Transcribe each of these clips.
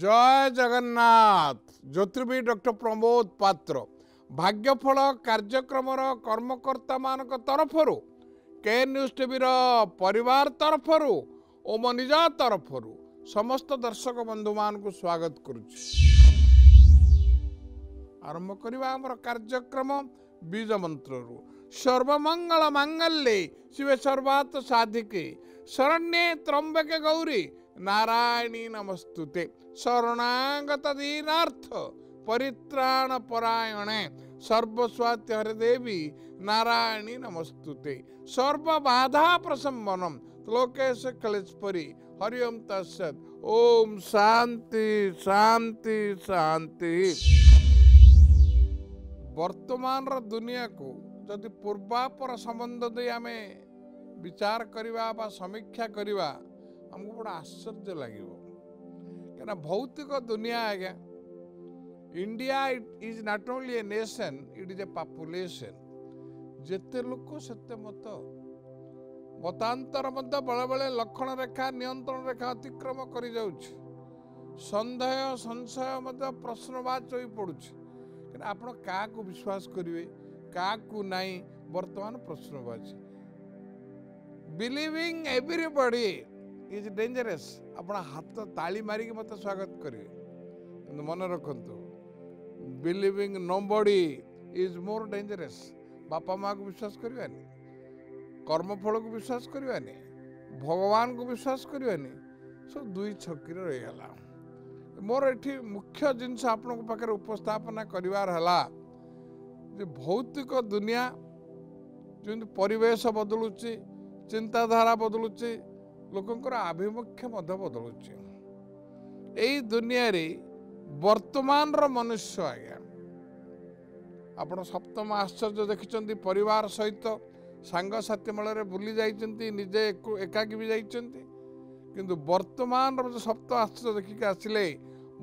जय जगन्नाथ। ज्योतिर्विद डॉक्टर प्रमोद पात्र भाग्यफल कार्यक्रम कर्मकर्ता मान तरफर के न्यूज टीवी परिवार तरफर और मो निज तरफर समस्त दर्शक बंधु मान को स्वागत करुच्ची। आरंभ करवा आमर कार्यक्रम बीज मंत्र सर्वमंगल मांगल्ये शिवे सर्वार्थ साधिके शरण्ये त्र्यंबके गौरी नारायणी नमस्तुते शरणागत दीनार्थ परित्राण परायणे सर्वस्वाति हरे देवी नारायणी नमस्तुते सर्व बाधा प्रशमनम लोकेश कलेश्वरी हरिओम तत्सत् ओम शांति शांति शांति। वर्तमान दुनिया को जदि पूर्वापर संबंध दे आम विचार करवा बा समीक्षा करवा हमको बड़ा आश्चर्य लगे क्या भौतिक दुनिया आज्ञा India is not only a nation it is a population जेते लोक सेते मत मतांतर मत बेले बेले लक्षण रेखा नियंत्रण रेखा अतिक्रम कर सन्देह संशय मत प्रश्नवाच हो पड़ुछि आपण क्या विश्वास करेंगे क्या नहीं वर्तमान प्रश्नवाच बिलीविंग एवरीबॉडी इज डेंजरस। अपना हाथ ताली मारिक मत स्वागत करेंगे मन रखु believing nobody is more dangerous. बापा माँ को विश्वास करवानी कर्मफल को विश्वास करवानी भगवान को विश्वास करवानी सब दुई छकी रहीगला। मोर एठी मुख्य जिनस आपण पाखे उपस्थापना करिवार हला जे भौतिक दुनिया जो परिवेश बदलुची चिंताधारा बदलुची लोकंकर आभिमुख्य बदलुची यही दुनिया रे वर्तमान रो मनुष्य आज्ञा आपण सप्तम आश्चर्य देखिचंती परिवार सहित सांग साथी मेल बुली जाइचंती निजे एकाकी भी जाइचंती किंतु वर्तमान रो सप्त आश्चर्य देखिक आसिले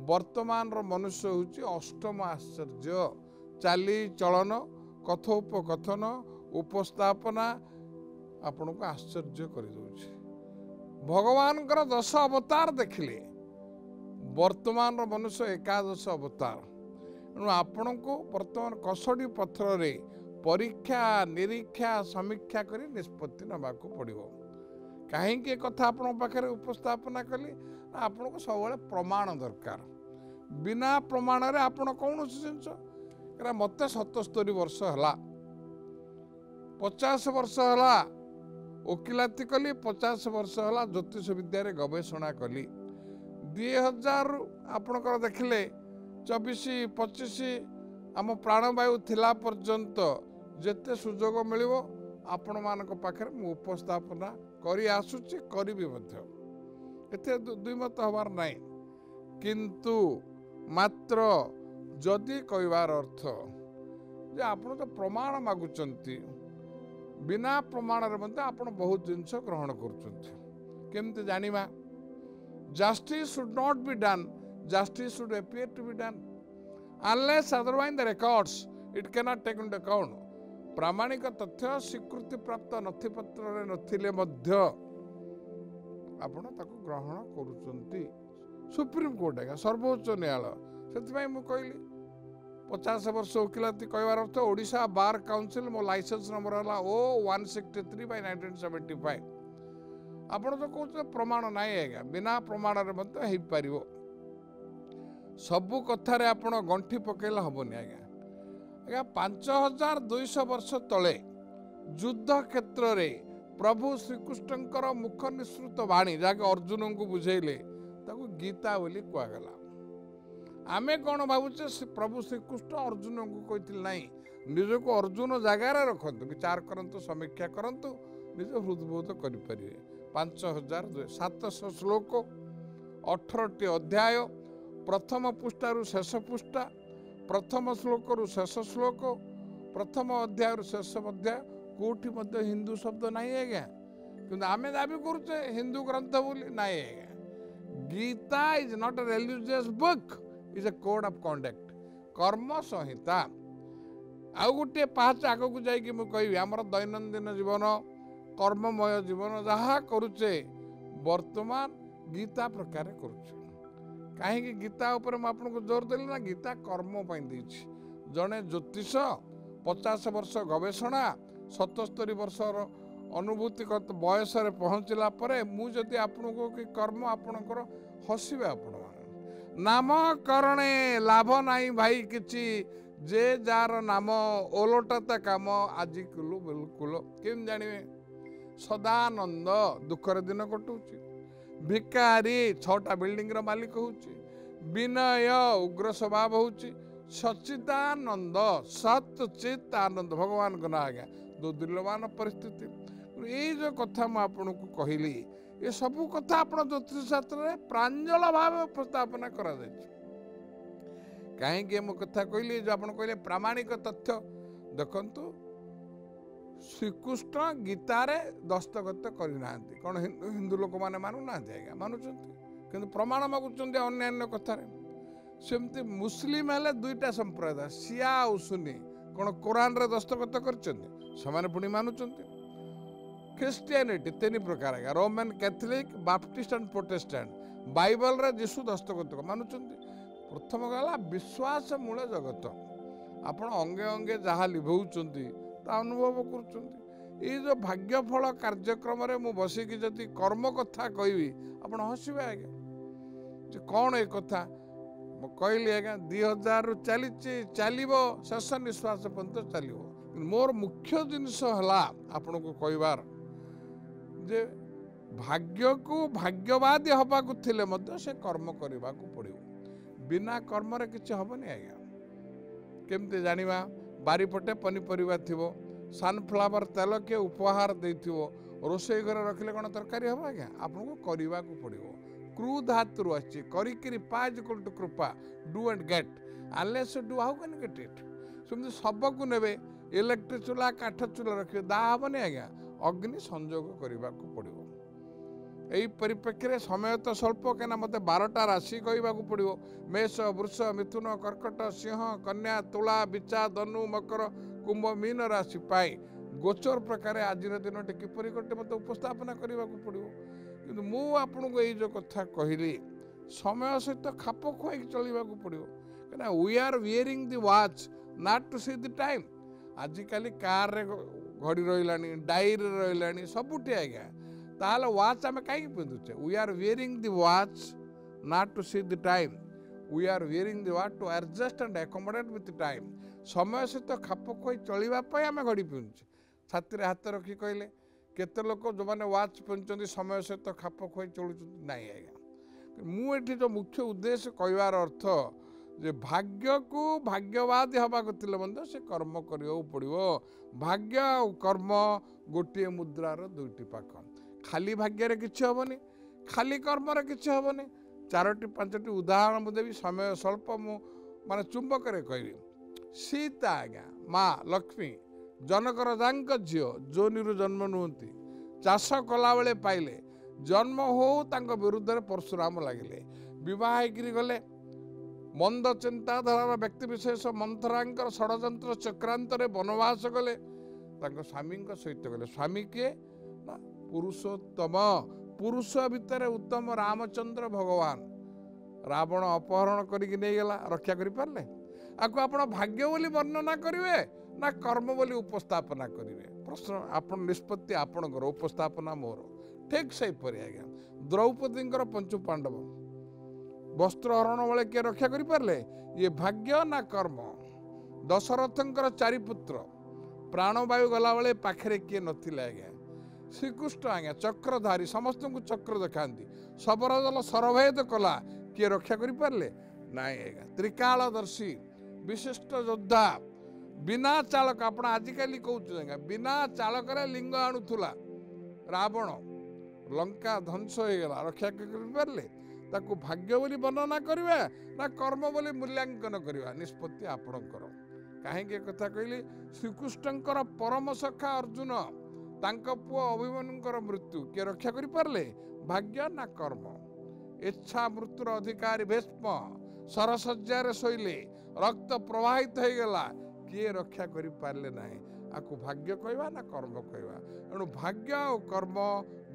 वर्तमान रो मनुष्य होची अष्टम आश्चर्य चाली चलन कथोपकथन उपस्थापना आपण को आश्चर्य कर दउछि। भगवान कर 10 अवतार देखिले वर्तमान रो मनुष्य एकादश अवतार एणु आपण को वर्तमान कसडी पथर रे परीक्षा निरीक्षा समीक्षा करी निष्पत्ति नबाकू पड़िबो। कहीं कथा आपण पाखे उपस्थापना कली आपण को सब प्रमाण दरकार बिना प्रमाण रे आपण कौन जिनस मत 77 वर्ष है 50 वर्ष है वकिलाती कली 50 वर्ष है ज्योतिष विद्या रे गवेषणा कली 2000 आपणकर देखिले 24-25 आम प्राणवायु थिला पर्यंत जेते सुजोग मिलिवो आपण मानक पाखरे मु उपस्थापना करी आसुची करी भी मध्य एते दुईमत हबार नहीं किंतु मात्र जदि कहबार अर्थ जे आपण तो प्रमाण मागुचंती बिना प्रमाण रे मते आपण बहुत जिनस ग्रहण करूचंती केमते जानिबा justice should not be done justice should appear to be done unless otherwise the records it can not take into account प्रामाणिक तथ्य स्वीकृति प्राप्त नथिपत्र रे नथिले मध्य आपण ताको ग्रहण करूचंती सुप्रीम कोर्ट है सर्वोच्च न्यायालय से मुझे कहली 50 वर्ष वकिलाती कहबार अर्थ ओडिशा बार काउंसिल मो लाइसेंस नंबर है O163/1975 आपण तो कहते प्रमाण नहीं है बिना प्रमाण हो पार सबू कथार आपण गंठी पकेला हेनी आज्ञा 5200 वर्ष तले युद्ध क्षेत्र रे प्रभु श्रीकृष्णकर मुख निसृत वाणी जहाँकि अर्जुन को बुझेले ताको गीता बोली कहगला आमे कौन भावुचे प्रभु श्रीकृष्ण अर्जुन को कहते नहीं निज को अर्जुन जगार रखु विचार करंतु समीक्षा करंतु निज हृदबोध करें 5700 श्लोक 18टी अध्याय प्रथम पृष्ठारु शेष पृष्ठा प्रथम श्लोक रु शेष श्लोक प्रथम अध्याय रु शेष अध्याय कोठी मध्य हिंदू शब्द नहीं है किंतु आमे दाबी करुचे हिंदू ग्रंथ बोली नहीं है। Gita is not a religious book is a code of conduct karma samhita आउ गोटे पाँच आग को जाकि मुझे आमर दैनंदिन जीवन कर्ममय जीवन जहाँ करुचे वर्तमान गीता प्रकार करुचे कहीं गीता उपर आपको जोर देली ना गीता कर्म देछि जड़े ज्योतिष 50 वर्ष गवेषणा 77 वर्षर अनुभूति बयस पहुँचला मुझे आपण को कि कर्म आपणकर हसबे आपण नामकरणे लाभ नहीं भाई किछि जे जार नाम ओलटता काम आज कुलु बिल्कुल केम जानिबे सदानंद दुखर दिन कटुची भिकारी 6टा बिल्डिंग रो मालिक होउची विनय उग्र स्वभाव होउची सच्चिदानंद सचित आनंद भगवान को ना आज्ञा दो दुर्लभान परिस्थिति ये जो कथा मैं आपन को कहली ये सब कथा आपण ज्योतिष शास्त्र प्रांजल भाव उपस्थापना करा जाय कहीं मो कथा कहली जो आप कहले प्रामाणिक तथ्य देखंतु श्रीकृष्ण गीतारे दस्तखत करना कौन हिंदू लोक मैंने मानुना मानुंट कि प्रमाण मागुंट अन्य कथार सेमती मुस्लिम हेले 2टा संप्रदाय सिया और सुन्नी कौन कुरान रे दस्तखत कर पुणी मानुंट ख्रिस्टियानिटी 3 प्रकार है Roman Catholic Baptist and Protestant Bible रे जीशु दस्तखत मानुंट प्रथम गला विश्वास मूल जगत आपण अंगे अंगे जहाँ लिभौचंती ता अनुभव कर जो भाग्यफल कार्यक्रम मु बसिकी जदि कर्म कथा कहबी आपण हसबे आज्ञा कौन ए कथा कहली आज्ञा 2000 रु चलो शेष निश्वास पर्यंत चलो मोर मुख्य जिनस है आपण को कहबार जे भाग्य को भाग्यवादी हवा से कर्म करने को पड़ो बिना कर्म रे किछि हबनी आज्ञा केमते जानिबा बारीपटे पनीपरिया थिबो सनफ्लावर तेल के उपहार देथिबो रोषेई घर रखिले कौन तरकारी हम आज्ञा आपको करने को पड़ो क्रू धातु आछि करिकिरी पाज इक्वल टू कृपा do and get unless do how can get it सेमति सब को नेबे इलेक्ट्रिक चूल्हा काठ चूल्हा रखिए दा हबनी आज्ञा अग्नि संयोग करने को पड़ो यही परिप्रेक्षी समय तो स्वल्प कहीं मत 12टा राशि कहवाक पड़ो मेष वृष मिथुन कर्कट सिंह कन्या तुला बिचा धनु मकर कुंभ मीन राशि पाई गोचर प्रकार आज दिन किपर गोटे मत उपस्थापना करने को पड़ो कि मु आपन को जो कथा कहली समय सहित खाप खुआई चलने को पड़ो कहीं we are wearing the watch not to see the time आजिकल कार रे घड़ी रही डायरी रही सबुठी आज्ञा ताल वाच आम कहीं पिंधुचे we are wearing the watch not to see the time we are wearing the watch to adjust and accommodate with time समय सहित खाप खुआई चलवाई आम घड़ी पिंधुचे छाती हाथ रखी कहले केते लोक जो मैंने वाच पिंधुंट समय सहित खाप खुआई चलुं ना आज्ञा मुझे जो मुख्य उद्देश्य कहवार अर्थ जे भाग्य को भाग्यवादी हवा को से कर्म करने पड़ो भाग्य और कर्म गोटे मुद्रार 2टी पाख खाली भाग्य किसी हेनी खाली कर्म किसी हेनी 4टी 5टी उदाहरण मुझे समय स्वल्प मु माने चुंबक कहबी सीता आज्ञा माँ लक्ष्मी जनक राजा झील जोनी जन्म नुहति चाष कला बेले पाइले जन्म हो विरुद्ध में परशुराम लगिले बह गले मंद चिंताधारा व्यक्ति विशेष मंथरांकर षड़यंत्र चक्रांत वनवास गले स्वामी सहित गले स्वामी किए ना पुरुषोत्तम पुरुष भितर उत्तम रामचंद्र भगवान रावण अपहरण करके नहीं गला रक्षा करि पारले आपको आपण भाग्य बोली वर्णना करिवे ना कर्म बोली उपस्थापना करिवे प्रश्न आपण निष्पत्ति आपणकर उपस्थापना मोर ठीक से परि आज्ञा द्रौपदी पंचु पांडव वस्त्र हरण बेले किए रक्षा करि पारले ये भाग्य ना कर्म दशरथंकर 4 पुत्र प्राणवायु गला बेले पाखरे किए नथिले आज्ञा श्रीकृष्ण आज्ञा चक्रधारी समस्त को चक्र देखाती सबर जल सरभेद कला किए रक्षा करि पारले नाई आज्ञा त्रिकालदर्शी विशिष्ट योद्धा बिना चालक आपण आजिकल कहूँ बिना चालक लिंग आणुला रावण लंका ध्वंस हो गला रक्षा करें ताकू भाग्य बोली वर्णना करवा ना कर्म बोली मूल्यांकन करवा निष्पत्ति आपणकर कहीं कथा कहली श्रीकृष्णकर परम सखा अर्जुन तांको पुओ अभिमन्युकर मृत्यु किए रक्षा करि पारले भाग्य ना कर्म इच्छा मृत्युर अधिकारी भीष्म सरसज्जार शोले रक्त प्रवाहित हो गला किए रक्षा करि पारले नाही आकु भाग्य कहवा ना कर्म कहवा एणु भाग्य और कर्म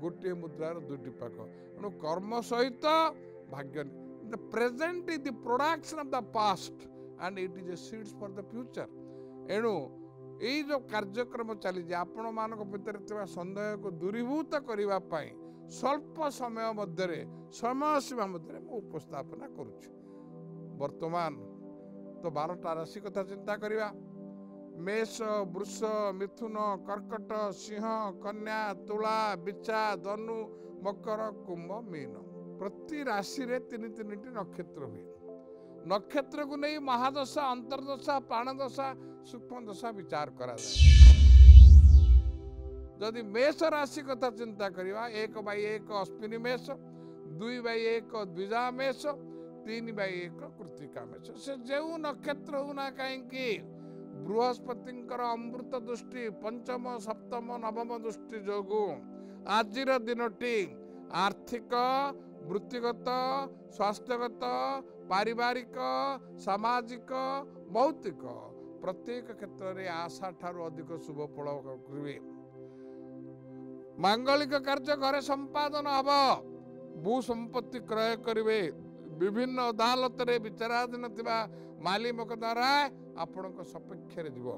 गोटे मुद्रार 2टी पाख एणु कर्म सहित भाग्य The present is the production of the past and it is a seeds for the future. एणु यही जो कार्यक्रम चली आपण मान भितर सन्देह को दूरीभूत करने स्वल्प समय मध्य समय सीमा मध्य उपस्थापना करुच्ची। वर्तमान तो 12टा राशि कथा चिंता करिया। मेष, वृष, मिथुन, कर्कट, सिंह, कन्या, तुला, बिच्छा, धनु, मकर, कुंभ, मीन। प्रति राशि रे 3-3टी नक्षत्र हुए। नक्षत्र को नहीं महादशा, अंतर्दशा, प्राणदशा, सूक्ष्म दशा विचार करा जाए। जदि मेष राशि कथा चिंता करिया 1/1 अश्विनी मेष, 2/1 द्विजा मेष, 3/1 कृत्तिका मेष। से जो नक्षत्र होना कहीं बृहस्पति अमृत दृष्टि पंचम सप्तम नवम दृष्टि जोगु आजिर दिनटी आर्थिक, वृत्तिगत, स्वास्थ्यगत, पारिवारिक, सामाजिक, भौतिक प्रत्येक क्षेत्र में आशा ठारू अधिक शुभ फल करिवे। मांगलिक कार्य घरे संपादन हब, भू संपत्ति क्रय करिवे। विभिन्न अदालत रे विचाराधीन थिबा माली मोकद्दमा आपण सपेक्ष जीव।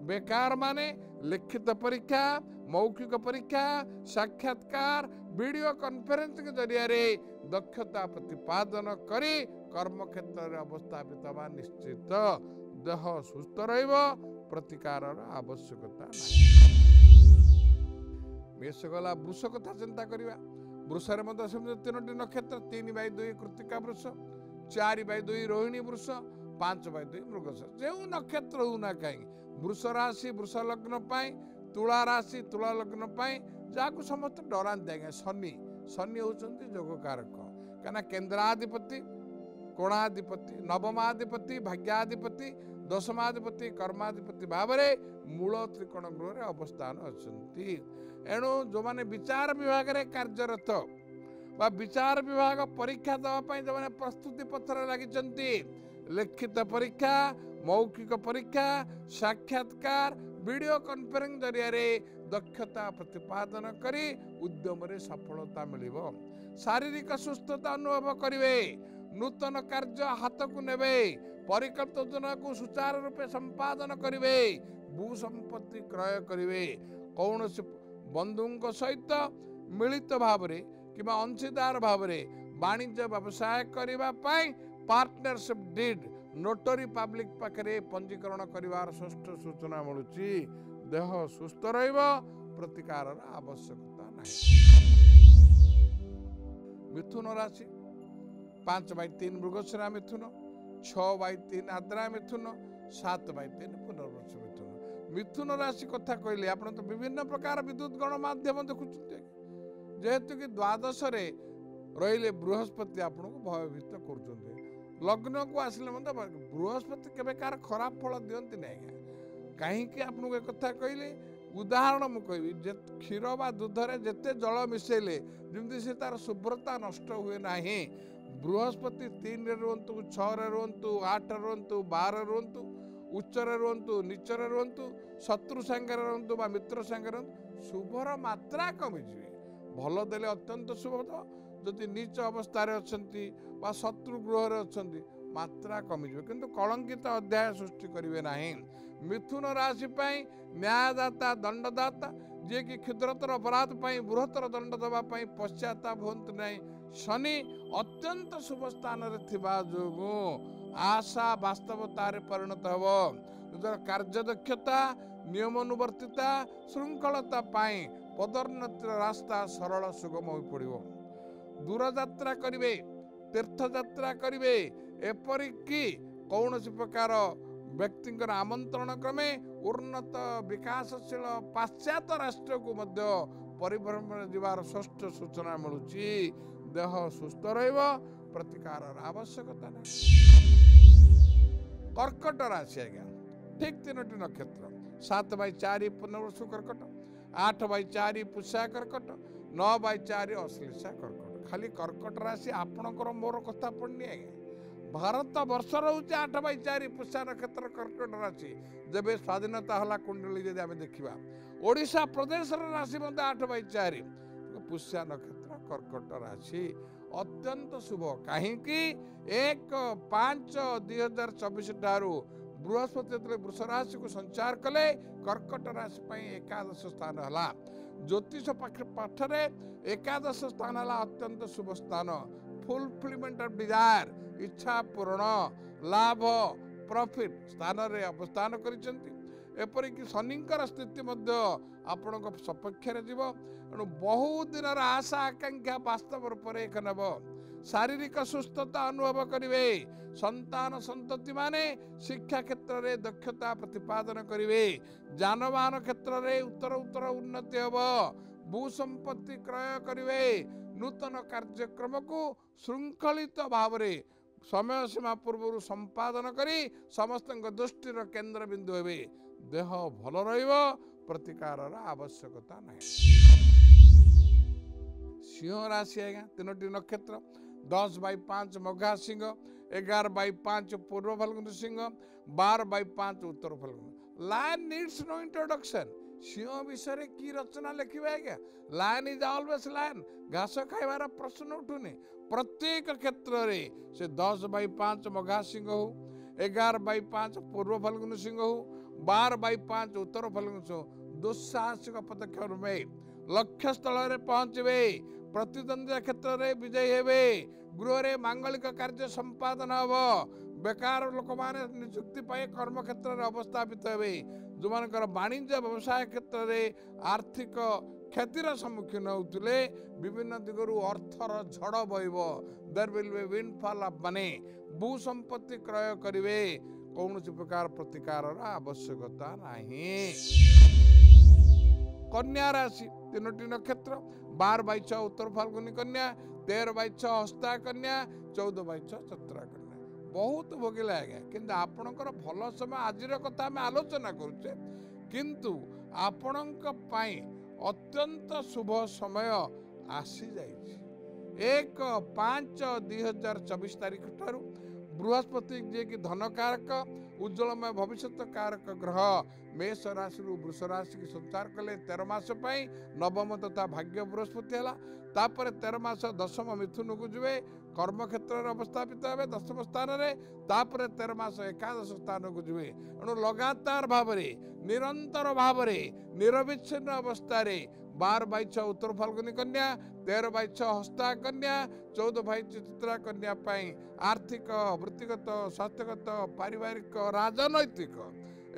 बेकार माने लिखित परीक्षा, मौखिक परीक्षा, साक्षात्कार, वीडियो कॉन्फ्रेंस के जरिया रे दक्षता प्रतिपादन करी कर्म क्षेत्र में अवस्थापित हवा निश्चित। देह सुस्थ रहिब, प्रतिकार आवश्यकता मेष गला। वृष कथा चिंता करिया। वृषरे मध्य सेमति 3टी नक्षत्र 3/2 कृत्तिका वृष, 4/2 रोहिणी वृष, 5/2 मृगश। जो नक्षत्र होना कहीं वृष राशि वृष लग्न पाई, तुला राशि तुला लग्न पाई जहाँ समस्त डरांती आज्ञा शनि। शनि होचंती जोगकारक कहीं केन्द्राधिपति, कोणाधिपति, नवमाधिपति, भाग्याधिपति, दशमाधिपति, कर्माधिपति भाव में मूल त्रिकोण गृह में अवस्थान अच्छी। एणु जो मैंने विचार विभाग में कार्यरत बा विचार विभाग परीक्षा देवाई जो प्रस्तुति पथर लगी लिखित परीक्षा, मौखिक परीक्षा, साक्षात्कार, वीडियो कॉन्फ्रेंस जरिया दक्षता प्रतिपादन करी उद्यम रे सफलता मिलिब। शारीरिक सुस्थता अनुभव करिवे, नूतन कार्य हाथ को नेबे, परिकल्पित योजना को सुचारू रूपे संपादन करिवे, भू संपत्ति क्रय करिवे। कौन बंधुओं सहित मिलित भाव कि अंशीदार भाव वाणिज्य व्यवसाय करने पार्टनरशिप डीड नोटरी पब्लिक पाखे पंजीकरण कर षष्ठ सूचना मिलूची। देह सुस्थ रहिब, प्रतिकार आवश्यकता नहीं। मिथुन राशि 5/3 मृगशिरा मिथुन, 6/3 आद्रा मिथुन, 7/3 पुनर्वसु मिथुन। मिथुन राशि कथा कहले आप तो विभिन्न प्रकार विद्युत गणमाध्यम देखुते जेहेतु कि द्वादश रहिले बृहस्पति आपन को भयभीत कर लग्न को आसिले बृहस्पति केवे कार खराब फल दियंती ना कहीं आपको एक कथा कहले उदाहरण मु कहबी क्षीर बा दूध रे जेते जल मिसेले जमती से तार शुभ्रता नष्ट हुए ना। बृहस्पति 3 रे रुहतु, 6 रे रुहतु, 8 रे रुहतु, 12 रे रुहतु, उच्चरे रुहतु, नीचरे रुहतु, शत्रु संगे रुहतु बा मित्र संगे रुहतु, शुभर मात्रा कमिଯିवे। भल देले अत्यंत शुभ, जदि नीच अवस्था अच्छी बा शत्रु गृह अच्छी मात्रा कमिଯିवे, किंतु कलंकित अध्याय सृष्टि करिवे नाही। मिथुन राशि पाई न्यायदाता, दंडदाता जे कि क्षुद्रतर अपराध पाई बृहत्तर दंड देवा पाई पश्चाताप होंतु नहीं। शनि अत्यंत शुभ स्थान रे थिबा जोगु आशा वास्तवतार परिणत हब। निजर कार्यदक्षता, नियमानुवर्तिता, श्रृंखलता पाई पदोन्नतिर रास्ता सरल सुगम हो पड़ो। दूर यात्रा करिवे, तीर्थ यात्रा करिवे, एपरिकी कौन प्रकार व्यक्ति आमंत्रण क्रमे उन्नत विकासशील पाश्चात्य राष्ट्र को मध्य परिभ्रमण जीवार षष्ठ सूचना मिलूची। देह सुस्थ रहिब, प्रतिकार आवश्यकता नहीं। कर्कट राशि आज्ञा ठीक 3टी नक्षत्र 7/4 पुनर्वसु कर्कट, 8/4 पुष्या कर्कट, 9/4 अश्लेषा कर्कट। खाली कर्कट राशि आपणकर मोर कथा पड़नी आज्ञा। भारत वर्ष रोचे 8/4 पुष्या नक्षत्र कर्कट राशि। जब स्वाधीनता हला कुंडली जब आम देखा ओडिशा प्रदेश राशि 8/4 पुष्या नक्षत्र कर्कट राशि। अत्यंत शुभ कहीं 1/5/2024 ठारू बृहस्पति वृष राशि को संचार कले कर्कट राशि एकादश स्थान है। ज्योतिष पाठरे एकादश स्थान है अत्यंत शुभ स्थान। फुलफिलमेंट ऑफ डिजायर इच्छा पूर्ण लाभ प्रॉफिट स्थान रे अवस्थान करिसेंती। एपरिक शनिकर स्थिति आपण सपक्ष बहुत दिन आशा आकांक्षा वास्तव रूप में नब। शारीरिक सुस्थता अनुभव करेंगे। संतान संतति माने शिक्षा क्षेत्र में दक्षता प्रतिपादन करेंगे। जानवाहन क्षेत्र में उत्तर उत्तर उन्नति हम। भू संपत्ति क्रय करेंगे। नूतन कार्यक्रम को श्रृंखलित भाव में समय सीमा पूर्व संपादन करी समस्त दृष्टिर केन्द्र बिंदु हे। देह भल प्रतिकार आवश्यकता ना। सिंह राशि आज्ञा 3टी नक्षत्र 10/5 मघा सिंह 11/5 पूर्व फाल्गुनी सिंह 12/5 उत्तर फाल्गुनी। Lion needs no introduction. सिंह विषय की रचना लिखे आज्ञा। Lion is always lion. घास खाइबार प्रश्न उठुनी। प्रत्येक क्षेत्र में से 10/5 मघा सिंह हो 11/5 पूर्व फाल्गुनी सिंह हो 12/5 उत्तर फाल्गुनी सिंह दुस्साहसिक पदक्षेप में लक्ष्य स्थल में पहुंचे। प्रतिद्वंद्वी क्षेत्र में विजयी हेबे। गृह रे मांगलिक कार्य संपादन हम। बेकार लोक माने नियुक्ति पाए कर्म क्षेत्र में अवस्थापित हे। जो मानकर वाणिज्य व्यवसाय क्षेत्र में आर्थिक क्षतिर सम्मुखीन होते विभिन्न दिगरु अर्थर झड़ बहब। There will be windfall of money. भू संपत्ति क्रय करेंगे। कौन प्रकार प्रतिकार आवश्यकता नहीं। कन्या राशि 3टी नक्षत्र 12/6 उत्तर फाल्गुनी कन्या 13/6 हस्ता कन्या 14/6 चतुरा कन्या। बहुत भोगिला आज्ञा किंतु आपणकर भल समय आज कथा आम आलोचना करुचे किंतु आपणक पाई अत्यंत शुभ समय आसी जाइए। 1/5/2024 तारीख ठारू बृहस्पति जे कि धन कारक उज्जवलमय भविष्य कारक ग्रह मेष राशि वृष राशि की संचार कले 13 मास नवम तथा भाग्य बृहस्पति है। तापर 13 मास 10म मिथुन को जीवे कर्म क्षेत्र में अवस्थापित हे 10म स्थान में। तापर 13 मास एकादश स्थान को जीवे। एणु लगातार भाव निरंतर भाव निरविच्छिन्न अवस्था 12/6 उत्तर फाल्गुनी कन्या 13/6 हस्ता कन्या 14/6 चित्रा कन्या आर्थिक वृत्तिगत स्वास्थ्यगत पारिवारिक राजनैतिक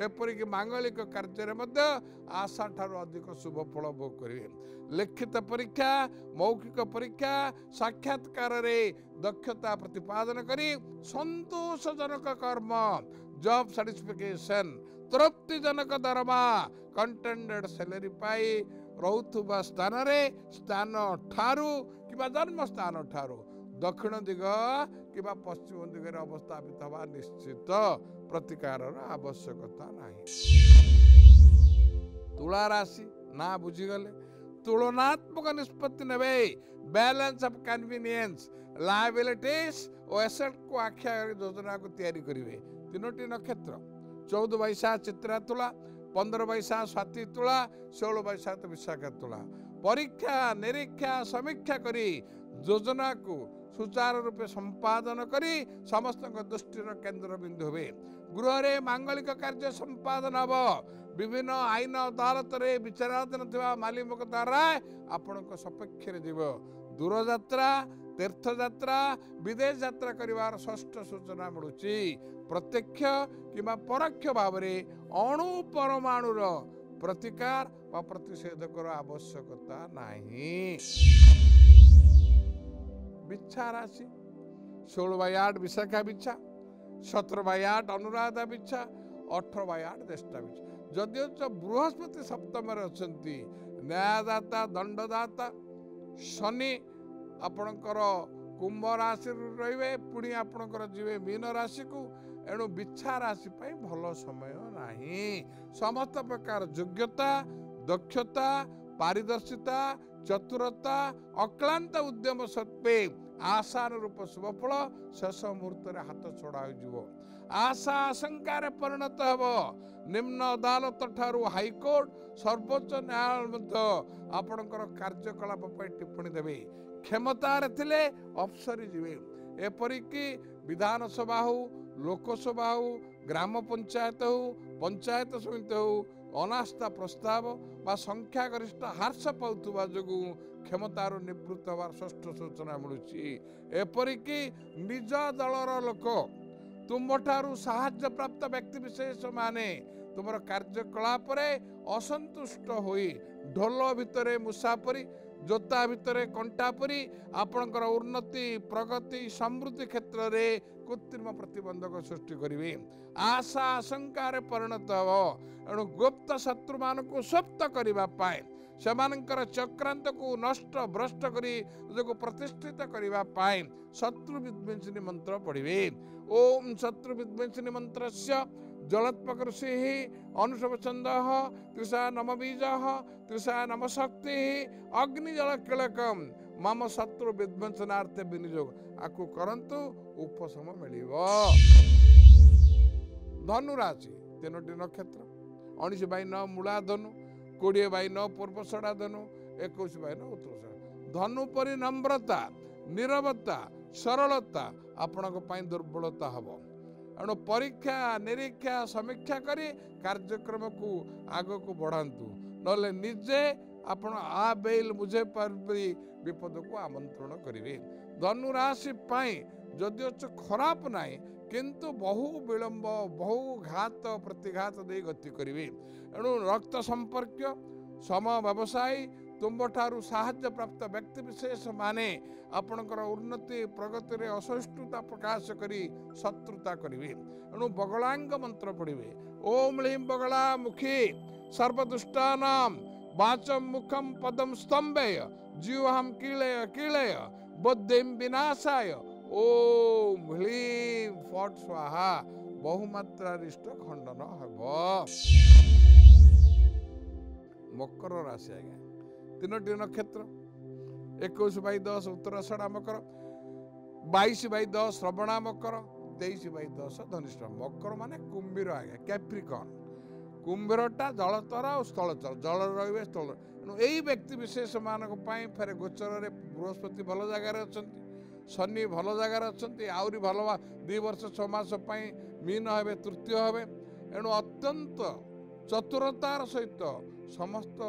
एपरिक मांगलिक कार्य आशा ठारू अधिक शुभ फल भोग करेंगे। लिखित परीक्षा मौखिक परीक्षा साक्षात्कार दक्षता प्रतिपादन करी संतोषजनक कर्म जॉब सैटिस्फिकेशन तृप्तिजनक दरमा कंटेंडेड सैलरी पाई रोथुबा स्थान ठारू कि जन्म स्थान ठारू दक्षिण दिग कि पश्चिम दिग अवस्थापित हवा निश्चित प्रतिकार आवश्यकता नहीं। तुला राशि ना बुझीगले तुलनात्मक निष्पत्ति ने बैलेंस ऑफ कन्वीनियंस लायबिलिटीज और एसेट को आख्या योजना को तैयारी करेंगे। 3टी नक्षत्र 14/7 चित्रा तुला 15/7 स्वाति तुला 16/7 विशाखा तुला। परीक्षा निरीक्षा समीक्षा करी योजना को सुचारू रूपे संपादन करी समस्त दृष्टिर केन्द्र बिंदु हे। गृह रे मांगलिक कार्य संपादन हम। विभिन्न आईन अदालत रे विचाराधीन थिबा माली मोकद्दमा राय आपण सपक्ष जीव। दूर यात्रा तीर्थ यात्रा विदेश यात्रा करिवार षष्ठ सूचना मिलुची। प्रत्यक्ष किंवा परोक्ष भाव में अणु परमाणुर प्रतिकार व प्रतिषेधक आवश्यकता नहीं। बिच्छा राशि 16/8 विशाखा बिच्छा 17/8 अनुराधा बिच्छा 18/8 ज्येष्ठा बिच्छा। जदिव बृहस्पति सप्तम अच्छी न्यायदाता दंडदाता शनि आपणकर कुंभ राशि रे पुणी आपणकर जीवे मीन राशि को। एणु बिच्छा राशि भल समय नहीं। समस्त प्रकार योग्यता दक्षता पारदर्शिता चतुरता अक्लांत उद्यम सत्वे आशानुरूप शुभफल शेष मुहूर्त हाथ छड़ा हो। आशा आशंकार परिणत हेब। निम्न अदालत ठारू हाईकोर्ट सर्वोच्च न्यायालय आपणकर कार्यकलाप टिप्पणी देवे। क्षमतार थिले अफसरी जीवे एपरिकी विधानसभा हो लोकसभा हो ग्राम पंचायत हो पंचायत समिति हो अनास्था प्रस्ताव बा संख्यागरिष्ठ ह्रास पाउथुबा जोगु क्षमतार निवृत्त हबार षष्ठ सूचना मिलुछि एपरिकी निज दलर लोक तुमठारु साहाय्य प्राप्त व्यक्ति विशेष माने तुमर कार्यकलाप असंतुष्ट होई ढोल भितरे मुसापरी जोता भितरे कंटा परी आपणकर उन्नति प्रगति समृद्धि क्षेत्र में कृत्रिम प्रतिबंधक सृष्टि करेंगे आशा आशंकार परिणत हम एणु गुप्त शत्रु मान को स्वप्त करने सेमानंकर चक्रांत को नष्ट भ्रष्ट करी जो प्रतिष्ठित करने शत्रु विध्वंसिनी मंत्र पढ़े ओम शत्रु विध्वंसिनी मंत्र जलोत्पकृषि अनुषभ छंद तृषा नम बीज तृषा नम शक्ति अग्निजल किलकम मम शत्रु विध्वंसनार्थ विनियोग आकु करंतु उपशम मिल धनु राशि 3टी नक्षत्र 19 बाई 9 मूला धनु 20 बाई 9 पूर्वषड़ा धनु 21 बाई 9 उत्तरषड़ा धनु परि नम्रता निरवता सरलता आपणक दुर्बलता हम एणु परीक्षा निरीक्षा समीक्षा करी कार्यक्रम को आग को बढ़ातु नले निजे आपण आ बेल मुझे पारि विपद को आमंत्रण करेंगे धनु राशि जदिओ खराब नाई किंतु बहु विलंब बहु घात प्रतिघात दे गति करेंगे एणु रक्त संपर्क सम व्यवसायी तुम्हारू साहाय्य प्राप्त व्यक्ति विशेष माने आपणकर उन्नति प्रगति रे असहिष्णुता प्रकाश करी शत्रुता करेंगे एणु बगलांग मंत्र पढ़े ओम ह्लीं बगला मुखी सर्वदुष्टानां वाचम मुखम पदम स्तंभय जीवहम कीलय कीलय बुद्धिम विनाशाय ओम ह्लीं फट स्वाहा बहुमात्रारिष्ट खंडन हब मकर राशि आज्ञा 3टी नक्षत्र 21 बाई 10 उत्तराषाढ़ा मकर 22 बाई 10 श्रवणा मकर 23 बाई 10 धनिष्ठा मकर माने कुंभीर आज्ञा कैप्रिकॉर्न कुंभीरटा जलचर और स्थलचर जल रे स्थल यही व्यक्ति विशेष मानक फेर गोचर रे बृहस्पति भल जगार अच्छा शनि भल जगार अच्छा आहरी भल 2 वर्ष 6 मास मीन हे तृतीय हे एणु अत्यंत चतुरतार सहित समस्त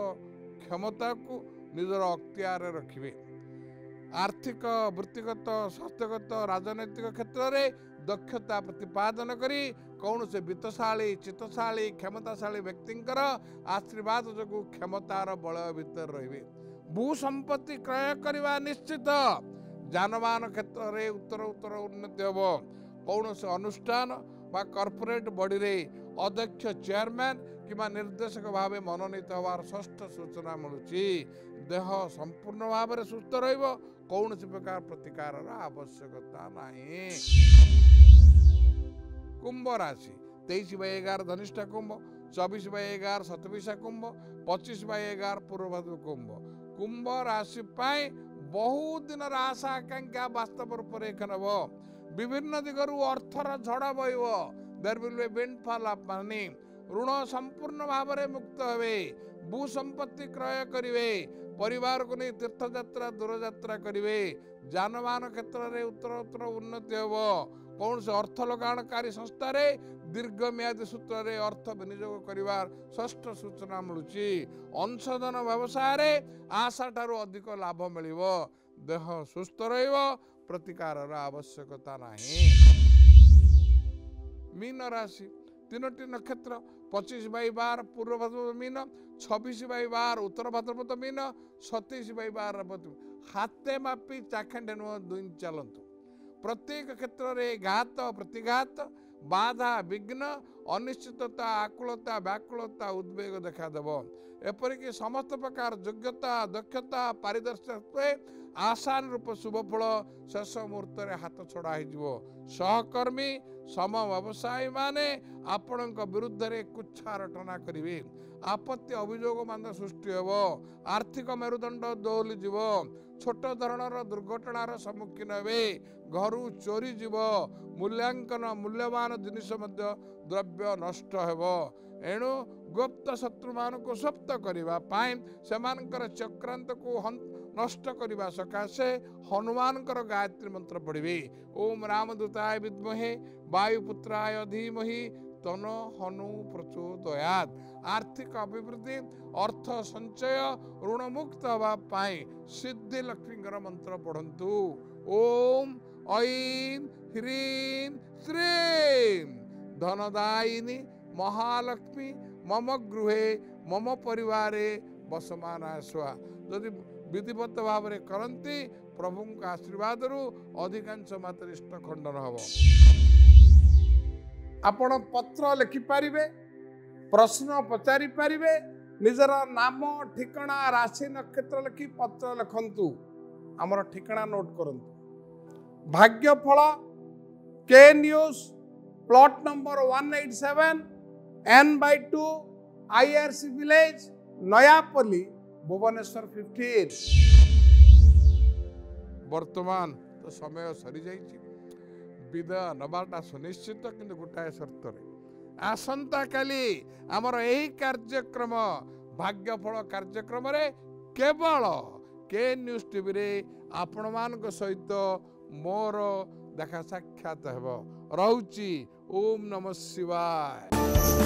क्षमता को निजर अख्तियार रखिबे आर्थिक वृत्तिगत स्वास्थ्यगत राजनैतिक क्षेत्र में दक्षता प्रतिपादन करी कौन से वित्तशाली चित्तशाली क्षमताशाली व्यक्तिंकर आशीर्वाद जो क्षमतार बल भीतर रहिबे भू संपत्ति क्रय करवा निश्चित जानवाहन क्षेत्र में उत्तर उत्तर उन्नति हम कौन से अनुष्ठान बा कॉर्पोरेट बॉडी रे अध्यक्ष चेयरमैन किंवा निर्देशक भाव मनोनीत हवार षष्ठ सूचना मिलुची देह संपूर्ण भाव में सुस्थ रहिबो कौन सी प्रकार प्रतिकार आवश्यकता नहीं। कुंभ राशि 23 by 11 Dhanishtha Kumbh 24 by 11 Shatabhisha Kumbh 25 by 11 Purvabhadra कुंभ कुंभ राशि बहुत दिन आशा आकांक्षा वास्तव रूप रेखन हम विभिन्न दिगरु अर्थर झड़ बह there will be windfall of money ऋण संपूर्ण भाव में मुक्त हे भू संपत्ति क्रय करेंगे परिवार को नहीं तीर्थ यात्रा दूर यात्रा करेंगे जानवाहन क्षेत्र में उत्तर उत्तर उन्नति हम कौन से अर्थ लगाणकारी संस्था रे दीर्घ म्यादी सूत्र रे अर्थ विनियोग करिवार षष्ठ सूचना मिलुची अंशधन व्यवसाय रे आशा ठारू अधिक लाभ मिलिबो देह सुस्थ रहिबो प्रतिकार आवश्यकता नहीं। मीन राशि 3टी नक्षत्र 25 बाई 12 पूर्व भाद्रपद मीन 26 बाई 12 उत्तर भाद्रपद मीन 27 बाई 12 हाथे मापी चाखंडे नुह दुई चलतु प्रत्येक क्षेत्र में घात प्रतिघात बाधा विघ्न अनिश्चितता आकुलता व्याकुलता उद्वेग देखादेव एपरिक समस्त प्रकार योग्यता दक्षता पारिदर्शित्व आसान रूप शुभ फल शेष मुहूर्त हाथ छड़ा हो सहकर्मी सम व्यवसायी माने आपण विरुद्ध रे कुच्छा रटना करेंगे आपत्ति अभियोग मान सृष्टि हो आर्थिक मेरुदंड दोहली जीव छोट धरणर दुर्घटनार सम्मुखीन हे घर चोरी जीव मूल्यांकन मूल्यवान जिनिस द्रव्य ଦ୍ରବ୍ୟ ନଷ୍ଟ ହେବ। ଏଣୁ ଗୁପ୍ତ ଶତ୍ରୁ ମାନଙ୍କୁ ସପ୍ତ କରିବା ପାଇଁ ସେମାନଙ୍କର ଚକ୍ରାନ୍ତକୁ ନଷ୍ଟ କରିବା ସକାଶେ ହନୁମାନଙ୍କର ଗାୟତ୍ରୀ ମନ୍ତ୍ର ପଢ଼ିବେ। ଓମ୍ ରାମଦୂତାୟ ବିଦ୍ମହେ ବାୟୁପୁତ୍ରାୟ ଧୀମହି ତନ ହନୁ ପ୍ରଚୋଦୟାତ୍। ଆର୍ଥିକ ଅଭିବୃଦ୍ଧି, ଅର୍ଥ ସଞ୍ଚୟ, ଋଣମୁକ୍ତ ହେବା ପାଇଁ ସିଦ୍ଧି ଲକ୍ଷ୍ମୀଙ୍କର ମନ୍ତ୍ର ପଢ଼ନ୍ତୁ। ଓମ୍ ଐଂ ହ୍ରୀଂ ଶ୍ରୀଂ ଧନଦାୟିନୀ ମହାଲକ୍ଷ୍ମୀ ମମ ଗୃହେ ମମ ପରିବାରେ ବସମାନାୟ ସ୍ୱା। ଯଦି ବିଧିବଦ୍ଧ ଭାବରେ କରନ୍ତି ପ୍ରଭୁଙ୍କ ଆଶୀର୍ବାଦରୁ ଅଧିକାଂଶ ମାତ୍ରାରେ ଖଣ୍ଡନ ହେବ। ଆପଣ ପତ୍ର ଲେଖିପାରିବେ, ପ୍ରଶ୍ନ ପଚାରି ପାରିବେ। ନିଜର ନାମ, ଠିକଣା, ରାଶି, ନକ୍ଷତ୍ର ଲେଖି ପତ୍ର ଲେଖନ୍ତୁ। ଆମର ଠିକଣା ନୋଟ୍ କରନ୍ତୁ। ଭାଗ୍ୟଫଳ କେ news, plot number 187 N/2 IRC village, Nayapalli, Bhubaneswar 15। ବର୍ତ୍ତମାନ ତ ସମୟ ସରିଯାଇଛି, ବିଦାୟ ନେବାଟା ସୁନିଶ୍ଚିତ, କିନ୍ତୁ ଗୋଟାଏ ସର୍ତ୍ତରେ। ଆସନ୍ତାକାଲି ଆମର ଏହି କାର୍ଯ୍ୟକ୍ରମ ଭାଗ୍ୟଫଳ କାର୍ଯ୍ୟକ୍ରମରେ କେବଳ କେ ନ୍ୟୁଜ୍ ଟିଭିରେ ଆପଣମାନଙ୍କ ସହିତ ମୋର ଦେଖା ସାକ୍ଷାତ ହେବ। ରହୁଛି। ଓମ୍ ନମଃ ଶିବାୟ।